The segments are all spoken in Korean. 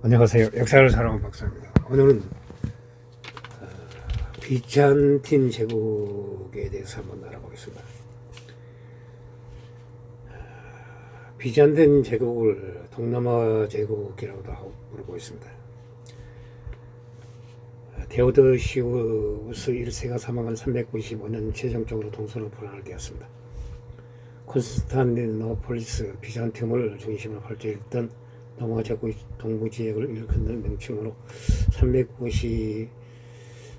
안녕하세요. 역사를 사랑하는 박사입니다. 오늘은 비잔틴 제국에 대해서 한번 알아보겠습니다. 비잔틴 제국을 동남아 제국이라고도 하고 부르고 있습니다. 데오도시우스 1세가 사망한 395년 최종적으로 동서로 분할 되었습니다. 콘스탄티노폴리스 비잔티움을 중심으로 발전했던 동아 제국의 동부 지역을 일컫는 명칭으로 395년부터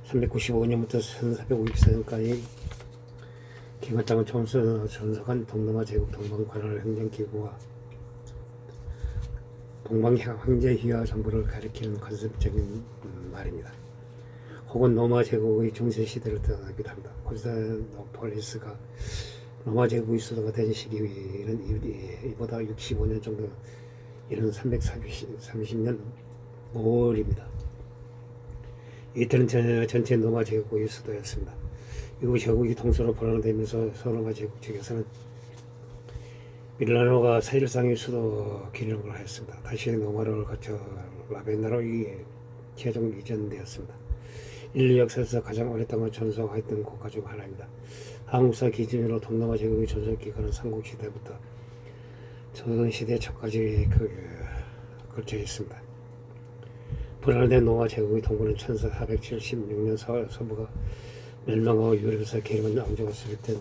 1454년까지 기관장은 존속한 동남아 제국 동방관할 행정기구와 동방황제휘하 정부를 가리키는 컨셉적인 말입니다. 혹은 로마 제국의 중세 시대를 뜻하기도 합니다. 콘스탄티노폴리스가 로마 제국의 수도가 된 시기는 이보다 65년 정도 이른 330년 5월입니다. 이때는 전체 로마 제국의 수도였습니다. 이후 제국이 동서로 분할되면서 서로마 제국 측에서는 밀라노가 사실상의 수도 기능을 하였습니다. 다시 로마를 거쳐 라벤나로 최종 이전되었습니다. 인류 역사에서 가장 오랫동안 존속하였던 국가 중 하나입니다. 한국사 기준으로 동남아 제국의 존속 기간은 삼국시대부터 조선시대 초까지 걸쳐 있습니다. 분할된 로마 제국의 동부는 1476년 서부가 멸망하고 유럽에서 게르만 왕조가 수립된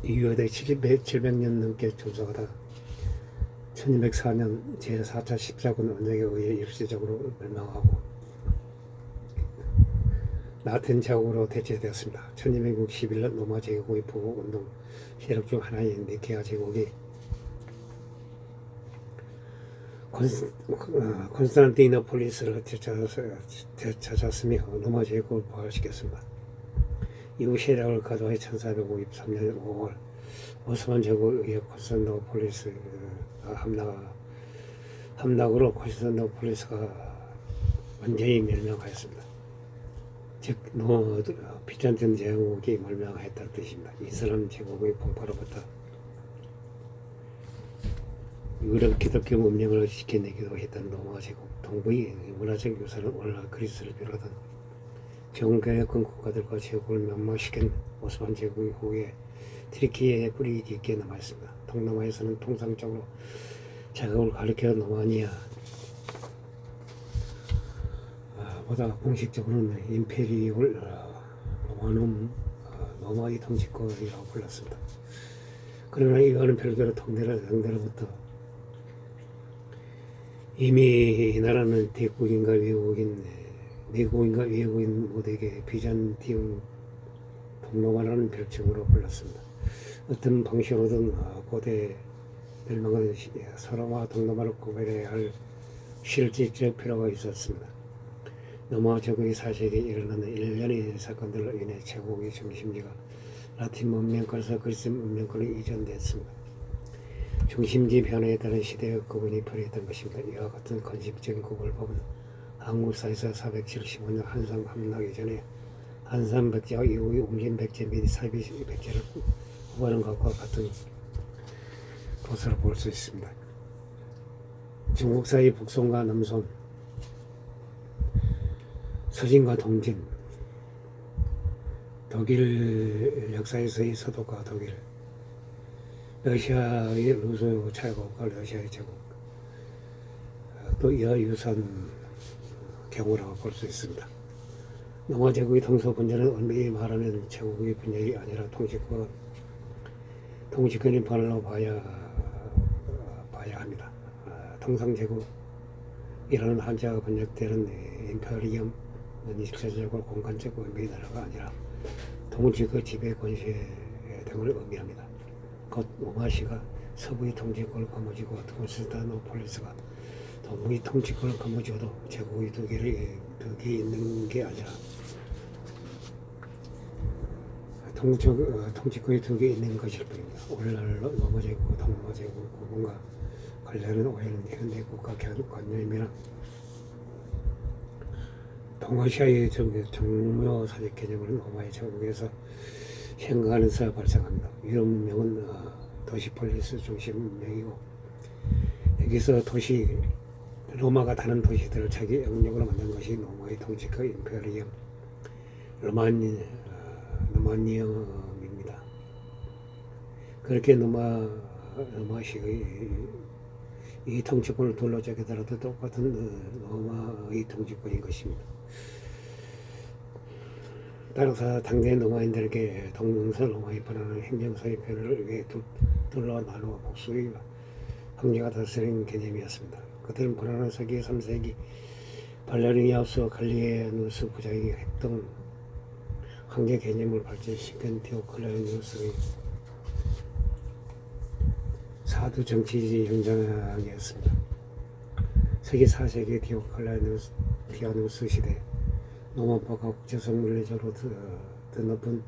이후에 700년 넘게 존속하다 1204년 제4차 십자군 언정에 의해 일시적으로 멸망하고 라틴 제국으로 대체되었습니다. 1261년 로마 제국의 보복운동 세력 중 하나인 니케아 제국이 콘스탄티노폴리스를 되찾았으며 로마 제국을 부활시켰습니다. 이후 세력을 가도해 1453년 5월 오스만 제국에 의해 콘스탄티노폴리스가 함락으로 콘스탄티노폴리스가 완전히 멸망하였습니다. 즉 비잔틴 제국이 멸망하였다는 뜻입니다. 이슬람 제국의 폭파로부터 유럽 기독교 문명을 지켜내기도 했던 로마 제국 동부의 문화적 유산은 오늘날 그리스를 비롯한 정교역권 국가들과 제국을 멸망시킨 오스만 제국 후에 트리키에 뿌리 깊게 남아있습니다. 동남아에서는 통상적으로 제국을 가리켜 로마니아 보다 공식적으로는 임페리올 로마눔 로마의 통치권이라고 불렀습니다. 그러나 이거는 별개로 당대로부터 이미 이 나라는 대국인가 외국인 모두에게 비잔티움 동로마라는 별칭으로 불렀습니다. 어떤 방식으로든 고대 멸망은 서로와 동로마를 구별해야 할 실질적 필요가 있었습니다. 로마 제국의 사실이 일어나는 일련의 사건들로 인해 제국의 중심지가 라틴 문명권에서 그리스 문명권으로 이전됐습니다. 중심지 변화에 따른 시대의 구분이 필요했던 것입니다. 이와 같은 건립적인 구분을 보면 한국사에서 475년 한산 함락 이전에 한산 백제와 이후의 웅진 백제 및 사비 백제를 구분하는 것과 같은 것으로 볼 수 있습니다. 중국사의 북송과 남송, 서진과 동진, 독일 역사에서의 서독과 독일, 러시아의 루소 제국과 러시아의 제국, 또 이와 유사한 경우라고 볼 수 있습니다. 로마 제국의 동서 분열은 엄밀히 말하면 제국의 분열이 아니라 통치권의 반으로 봐야 합니다. 통상제국이라는 한자가 번역되는 임페리엄 일차적으로 공간적 의미의 나라가 아니라 통치 그 지배 권세 등을 의미합니다. 곧 로마시가 서부의 통치권을 거머쥐고 콘스탄티노폴리스가 동부의 통치권을 거머쥐어도 제국의 두 개 있는 게 아니라 통치권이 두 개 있는 것일 뿐입니다. 오늘날 로마 제국, 동로마 제국 구분과 관련된 오해는 현대 국가 관념이나 동아시아의 정묘 사적 개념은 로마의 제국에서 생각하면서 발생합니다. 유럽 문명은 도시 폴리스 중심 문명이고 여기서 도시 로마가 다른 도시들을 자기 영역으로 만든 것이 로마의 통치권 임페리엄 로마니엄입니다. 그렇게 로마식의 이 통치권을 둘러싸게더라도 똑같은 로마의 통치권인 것입니다. 따라서 당대 로마인들에게 동명서 로마의 번화는 행정서의 변화를 위해 둘러 나누어 복수의 황제가 다스린 개념이었습니다. 그들은 번화는 서기 3세기 발레리아우스 갈리에누스 부자의 핵등 황제 개념을 발전시킨 디오클레아누스의 사두 정치지 현장이었습니다. 서기 4세기 디오클레아누스 시대 로마파가 국제적 물리적으로 더 높은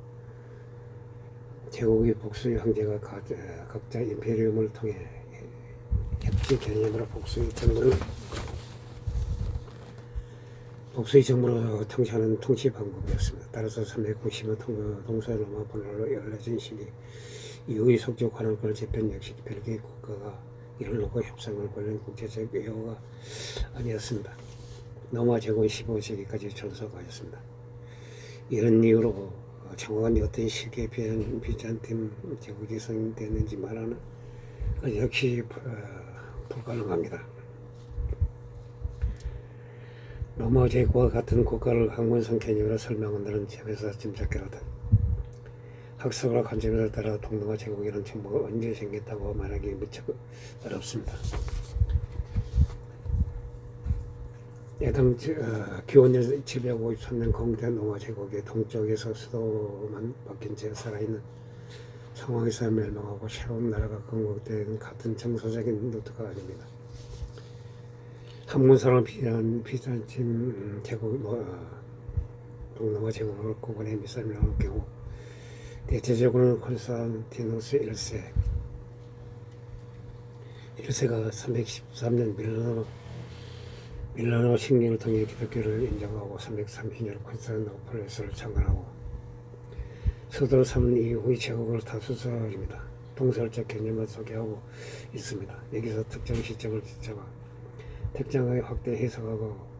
제국의 복수의 황제가 각자 임페리움을 통해 협치 개념으로 복수의 정부로 통치하는 통치 방법이었습니다. 따라서 390년 동서로마 번화로 열려진 시기 이후의 속적 관할권 재편 역시 별개의 국가가 이를 놓고 협상을 벌인 국제적 외호가 아니었습니다. 로마 제국은 15세기까지 존속하였습니다. 이런 이유로 정확한 어떤 시기에 비잔팀 제국이 성립되는지 말하는 것 역시 불가능합니다. 로마 제국과 같은 국가를 학문성 개념으로 설명한다는 점에서 짐작해라든 학설과 관점에 따라 동로마 제국이라는 정보가 언제 생겼다고 말하기 무척 어렵습니다. 예당 기원년 753년 공된 로마 제국의 동쪽에서 수도만 바뀐 채 살아있는 상황에서 멸망하고 새로운 나라가 건국되는 같은 정서적인 노트가 아닙니다. 학문사는 비잔팀 제국 동로마 제국으로 구분해 미사일을 나올 경우 대체적으로는 콘스탄티누스 1세가 313년 밀라노 식민을 통해 기독교를 인정하고 330년 콘스탄티노플레스를 창건하고 수도로 삼은 이후의 제국을 다수설입니다. 동설적 개념을 소개하고 있습니다. 여기서 특정 시점을 잡아 특정하게 확대 해석하고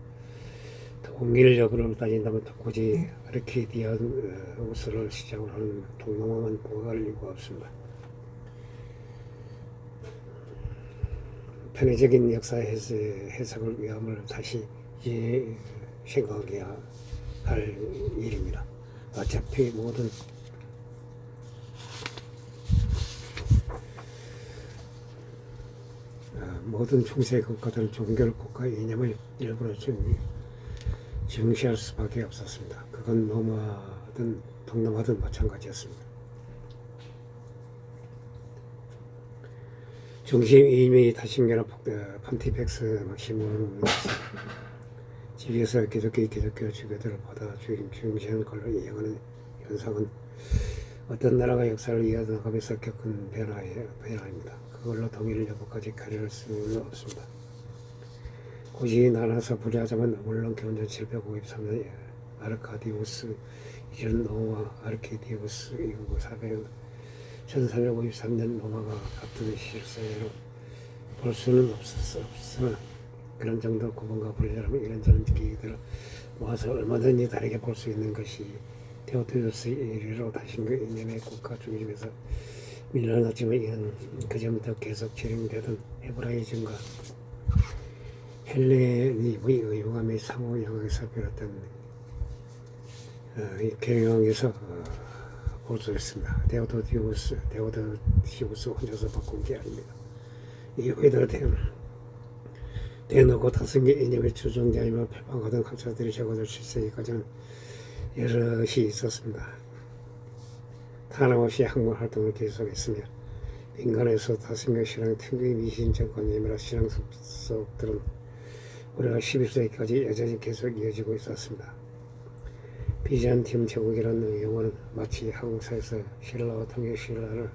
동일력으로 따진다면 굳이 아르키디아우스를 시작으로 하는 동로마만 보고할 이유가 없습니다. 편의적인 역사 해석을 위함을 다시 생각해야 할 일입니다. 어차피 모든 중세 국가들은 종교 국가의 이념을 일부러 중시할 수밖에 없었습니다. 그건 로마든 동로마든 마찬가지였습니다. 중심 이미 다신교나 폰티펙스 막시무스 지리에서 기독교 주교들을 받아 중시하는 걸로 이해하는 현상은 어떤 나라가 역사를 이어나가면서 겪은 변화입니다. 그걸로 동일을 여부까지 가려낼 수는 없습니다. 굳이 나눠서 분류하자면 물론 기원전 753년 아르카디우스 이전 로마 아르케디우스 이후 1353년 로마가 같은 실세로 볼 수는 없으나 그런 정도 구분과 분류라면 이런저런 기기들을 모아서 얼마든지 다르게 볼 수 있는 것이 테오도시우스 이래로 다신교 이념의 국가 중심에서 밀려났지만 이는 그전부터 계속 진행되던 헤브라이즘과 헬레니즘의 의용함의 상호 영역에서 비롯된 경영에서 볼 수 있습니다. 데오도시우스 혼자서 바꾼 게 아닙니다. 이후에도 대놓고 다승계 이념의 추종자이며 표방하던 학자들이 적어도 7세기까지는 여럿이 있었습니다. 탄압없이 학문 활동을 계속했으며 인간에서 다승교 신앙 특유의 미신적 관념이라 신앙 속들은 우리가 11세기까지 여전히 계속 이어지고 있었습니다. 비잔팀 제국이라는 용어는 마치 한국사에서 신라와 통일 신라를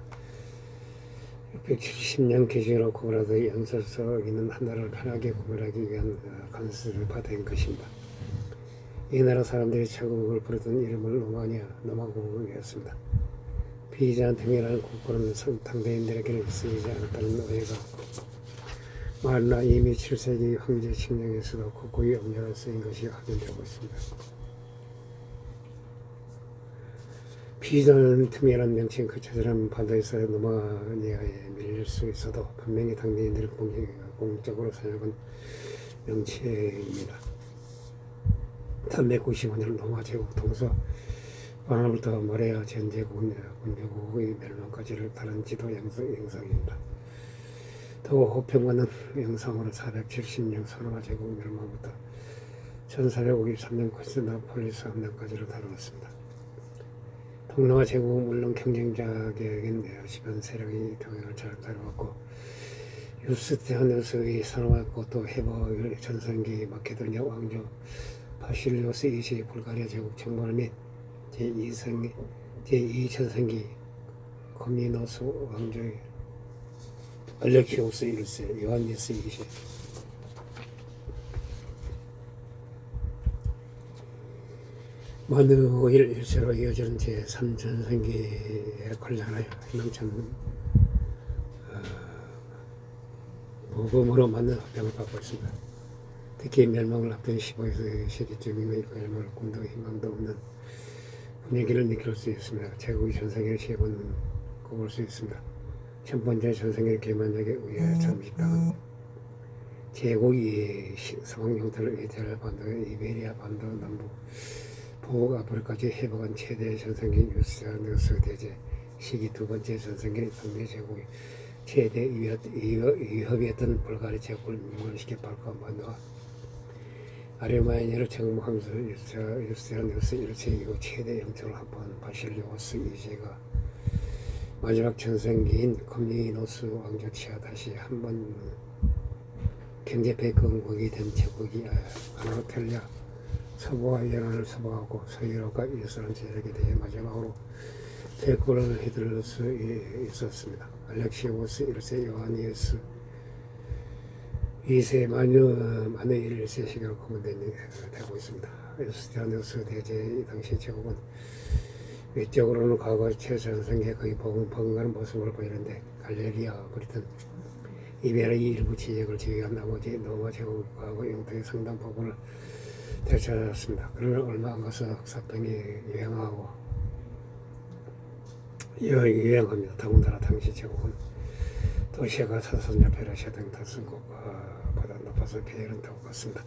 670년 기준으로 구분하듯 연설서 있는 한 나라를 편하게 구분하기 위한 간섭을 받은 것입니다. 이 나라 사람들이 제국을 부르던 이름을 로마공국이었습니다. 비잔팀이라는 국보는 당대인들에게는 쓰이지 않았다는 오해가 만나 이미 7세기 황제 칙령에서도 국고의 음료로 쓰인 것이 확인되고 있습니다. 비전 틈이라는 명칭 그 처절한 바다에서 노마니아에 밀릴 수 있어도 분명히 당대인들이 공적으로 사용한 명칭입니다. 395년 로마 제국 동서 바나부터 마레아 전제국 군주국의 멸망까지를 다른 지도 영상입니다. 더 호평받는 영상으로 470년 로마 제국 멸망부터 1453년 콘스탄티노플리스 함락까지를 다루었습니다. 동로마 제국은 물론 경쟁자격인 시간 세력이 동행을 잘 다루었고 유스티아누스의 선호했고 또 헤버 전성기 마케도니아 왕조 바실리오스 2세 불가리아 제국 정벌 및 제2천성기 코미노스 왕조의 알렉시우스 1세 요한니스 2세 만으 5일 1세로 이어지는 제3천성기에 관련하여 희망찬 복음으로 맞는 합병을 받고 있습니다. 특히 멸망을 앞둔 15세기쯤이면 멸망을 꿈도 희망도 없는 분위기를 느낄 수 있습니다. 제국의 전성기를 제고는 꼽을 수 있습니다. 첫 번째 전성기를 개만역에 의해 잠식당한 제국이 서방 영토를 이탈리아 반도, 이베리아 반도 남부 북 아프리카까지 회복한 최대 전성기 유스티아누스 대제 시기 두 번째 전성기 당대 제국의 최대 위협이었던 불가리아 제국을 멸망시켜 발과 만화 아르메니아를 정복하면서 유스티아누스 1세 이후 최대 영토를 확보한 바실리오스 2세가 마지막 전성기인 콤니노스 왕조 치하 다시 한번 경제 백건국이 된 제국이 아나토리아 서부와 이란을 서방하고 서유럽과 이스라엘 제국에 대해 마지막으로 대꾸를 해드릴 수 있었습니다. 알렉시우스 1세 요하니스 2세 만의 1세 시기로 거론되고 있습니다. 유스티아누스 대제 당시 제국은 외적으로는 과거 최전성기에 거의 버금가는 모습을 보이는데 갈레리아 브리튼 이베리아의 일부 지역을 제외한 나머지 로마 제국 과거 영토의 상당 부분을 되찾았습니다. 그러나 얼마 안 가서 흑사병이 유행합니다. 더군다나 당시 제국은 도시가 사선자 페르시아 등 다승국보다 높아서 피해는 더욱 컸습니다.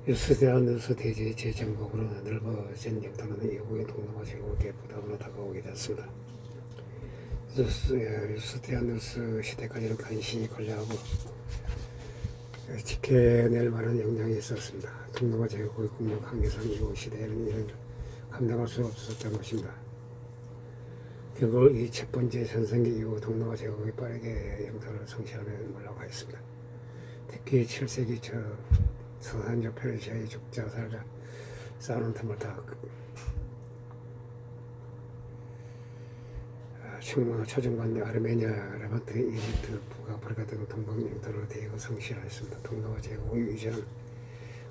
유스티아누스 대제의 재정복으로 넓어진 영토는 이후의 동로마 제국의 부담으로 다가오게 됐습니다. 유스티아누스 시대까지는 간신히 관리하고 지켜낼 만한 역량이 있었습니다. 동로마 제국의 국력 한계상 이후 시대에는 이를 감당할 수 없었던 것입니다. 결국 이 첫 번째 전성기 이후 동로마 제국이 빠르게 영토를 성취하며 올라가있습니다. 특히 7세기 초 서산적 페르시아의 죽자 살자 싸우는 틈을 타 초중반 아르메니아, 레반트, 이집트, 북아프리카 등 동방 영토를 대거 성취하였습니다. 동로마 제국의 위전은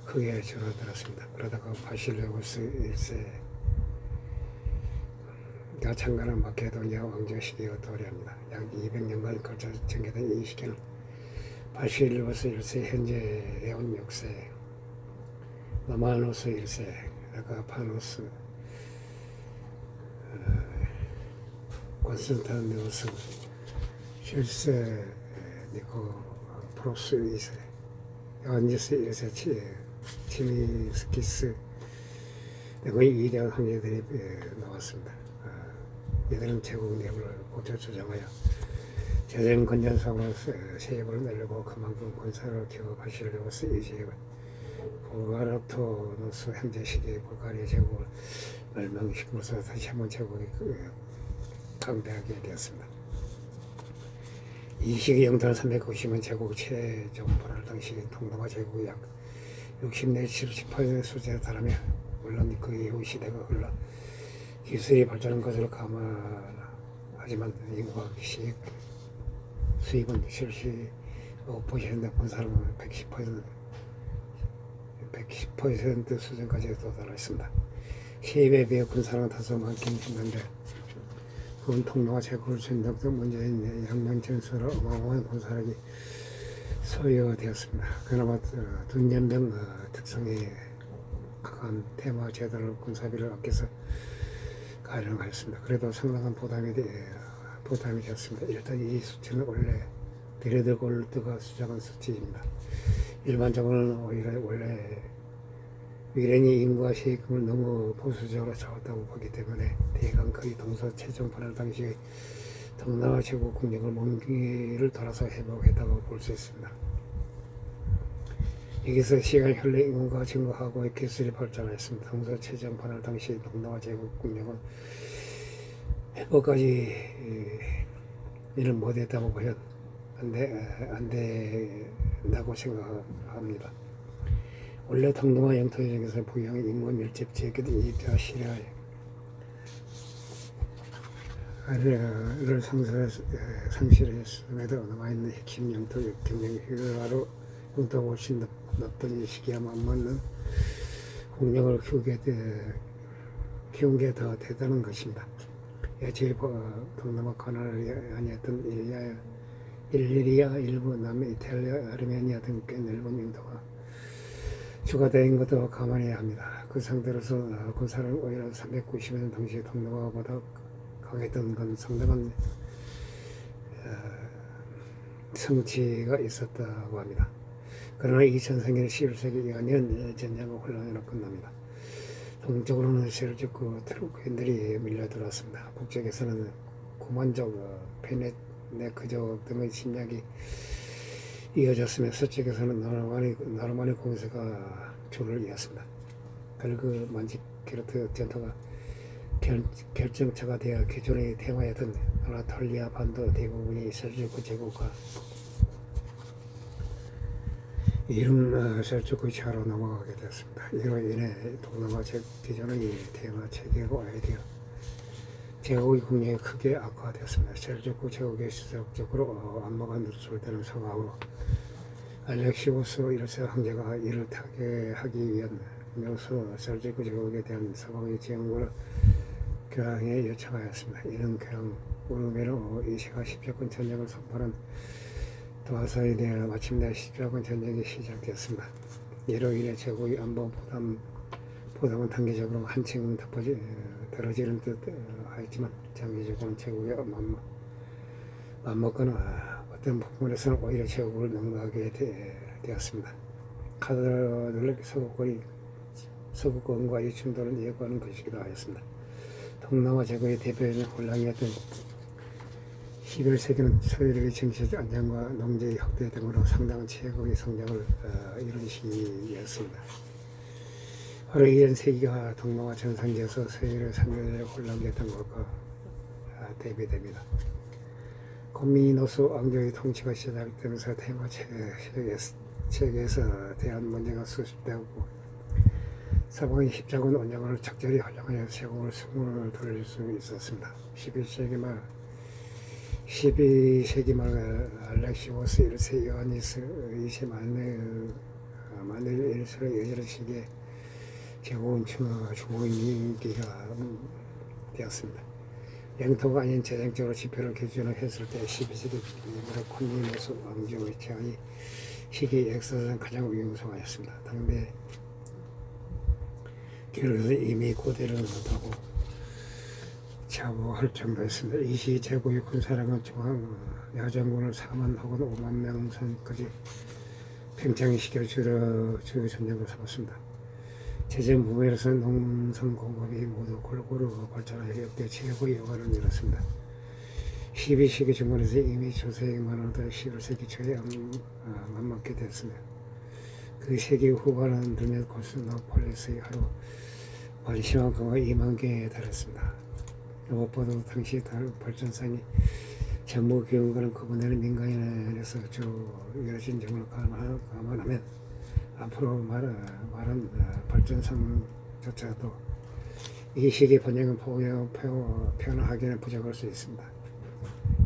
크게 줄어들었습니다. 그러다가 바실레우스 1세가 창간한 마케도니아 왕조 시기가 도래합니다. 약 200년간 걸쳐 전개된 이 시기는 바실레우스 1세 현재 레온 6세, 로마노스 1세, 아가파노스, 콘스탄티누스 7세, 니코프로스 2세, 요한니스 1세, 치미스키스 등의 위대한 황제들이 나왔습니다. 이들은 제국 내부를 고쳐 조정하여 재정 건전성으로 세입을 내려고 그만큼 군사를 키워 바실레우스 2세가 부가르토노스 현재 시기의 불가리아 제국을 멸망시키면서 다시 한번 제국이 강대하게 되었습니다. 이 시기 영토는 390년 제국 최종 불알 당시 동로마 제국이 약 60 내지 70% 수준에 달하며 물론 그 이후 시대가 흘러 기술이 발전한 것으로 감안하지만 인구와 수입은 75% 군사력은 110% 수준까지 도달했습니다. 시입에 비해 군사력은 다소 많긴 했는데 그건 동로마 제국을 전적도 문제인 양면전술로 어마어마한 군사력이 소요되었습니다. 그나마 dun연병 특성에 강한 테마 제도를 군사비를 아껴서 가령하였습니다. 그래도 상당한 부담이 되었습니다. 일단 이 수치는 원래 비례드 골드가 수정한 수치입니다. 일반적으로는 오히려 원래 위렌이 인구와 세금을 너무 보수적으로 잡았다고 보기 때문에 대강 거의 동서 최종 분할 당시 동남아 제국 국력을 먼 길을 돌아서 회복했다고 볼 수 있습니다. 여기서 시간 현래 인구가 증가하고 기술이 발전했습니다. 동서 최종 분할 당시 동남아 제국 국력은 회복까지 이를 못했다고 보면 안 된다고 생각합니다. 원래 동남아 영토 중에서 부영 인구 밀집 지역인 이집트와 시리아를 상실했음에도 남아있는 핵심 영토 경쟁 효과로 영토가 훨씬 높던 시기와 맞맞는 국력을 키운 게 더 대단한 것입니다. 예체 동남아 카나를 아니었던 일리리아, 일부 남이탈리아, 아르메니아 등 꽤 넓은 영토가 추가된 것도 감안해야 합니다. 그 상태로서 군사를 오히려 390년 당시 동남아보다 강했던 건 상당한 성취가 있었다고 합니다. 그러나 2000생년 11세기 연년 전쟁과 혼란으로 끝납니다. 동쪽으로는 셀주크 트루크인들이 밀려들었습니다. 북쪽에서는 구만족, 페네네크족 등의 침략이 이어졌으며 서쪽에서는 나르만의 공세가 줄을 이었습니다. 결국 만지케르트 전투가 결정차가 되어 기존의 테마였던 아나톨리아 반도 대부분이 셀주크 제국과 이름 셀주크 차로 넘어가게 되었습니다. 이로 인해 동남아 기존의 테마 체계가 아이디어 제국의 국력이 크게 악화되었습니다. 셀주크 제국의 지속적으로 안마가 누설되는 상황으로 알렉시우스 1세 황제가 이를 타개하기 위한 묘수 셀주크 제국에 대한 서방의 지원을 교황에 요청하였습니다. 이런 교황 우르메로 이시가 십자군 전쟁을 선포한 도하사에 대해 마침내 십자군 전쟁이 시작되었습니다. 이로 인해 제국의 안보 부담은 단기적으로 한층 덜어지는 듯 하였지만 장기적으로는 제국의 맞먹거나 어떤 부분에서는 오히려 제국을 능가하게 되었습니다. 카톨릭 서구권과의 충돌을 예고하는 것이기도 하였습니다. 동남아 제국의 대표적인 혼란이었던 11세기는 소유력의 정치적 안정과 농지의 확대 등으로 상당한 제국의 성장을 이룬 시기였습니다. 바로 이런 세기가 동남아 전산기에서 소유력 상대적 혼란이었던 것과 대비됩니다. 코미노스 왕조의 통치가 시작되면서 테마 체계에서 대한 문제가 수습되었고 서방의 십자군 원정을 적절히 활용하여 제국을 승을 돌릴 수 있었습니다. 12세기 말 알렉시우스 1세 요하니스 2세 마누엘 1세로 이어지는 시기에 제국은 중흥기가 되었습니다. 영토가 아닌 재정적으로 지표를 기준으로 했을 때 12세기 코미노스 왕조의 제한이 시기 역사상 가장 위용성하였습니다. 당대 기록에서 이미 고대를 못하고 자부할 정도였습니다. 이 시 제국의 군사력은 중앙 야전군을 4만 혹은 5만 명 선까지 팽창시켜 주요 전쟁을 삼았습니다. 재정 부분에서는 농성 공업이 모두 골고루 발전하여 역대 최고의 여과를 이뤘습니다. 12세기 중반에서 이미 조세만으로도 11세기 초에 맞먹게 됐습니다. 그 세기 후반은 들면 코스모폴리스의 하루 관심한 강화 2만 개에 달했습니다. 무엇보다도 당시 발전상이 전부 기운과는 구분되는 민간인에서 주로 이루어진 점을 감안하면 앞으로 말한 발전상조차도 이 시기 번영은 표현하기는 부족할 수 있습니다.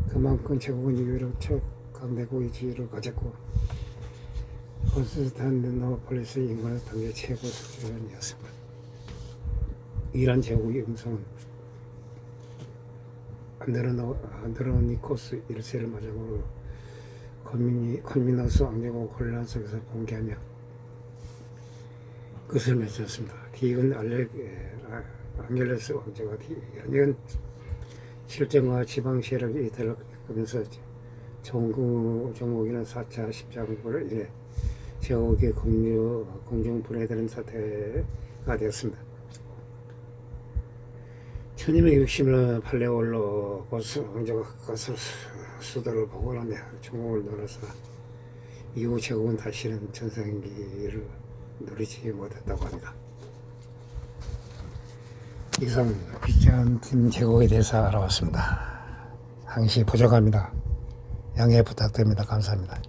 그만큼 제국은 유럽 최강대국 위치를 가졌고 콘스탄티노폴리스 인구는 당대 최고 수준이었습니다. 이란 제국의 형성은 안드로니코스 1세를 마지막으로 콜미너스 왕조가 혼란 속에서 붕괴하며 끝을 맺었습니다. 디익은 앙겔레스 왕조가 연이은 실정과 지방 세력이 이탈하면서 종국에는 4차 십자군으로 인해 제국의 공중 분해되는 사태가 되었습니다. 1268년 왕조가 가서 수도를 복원하며 중국을 놀아서 이후 제국은 다시는 전성기를 누리지 못했다고 합니다. 이상 비잔틴 제국에 대해서 알아봤습니다. 항시 부족합니다. 양해 부탁드립니다. 감사합니다.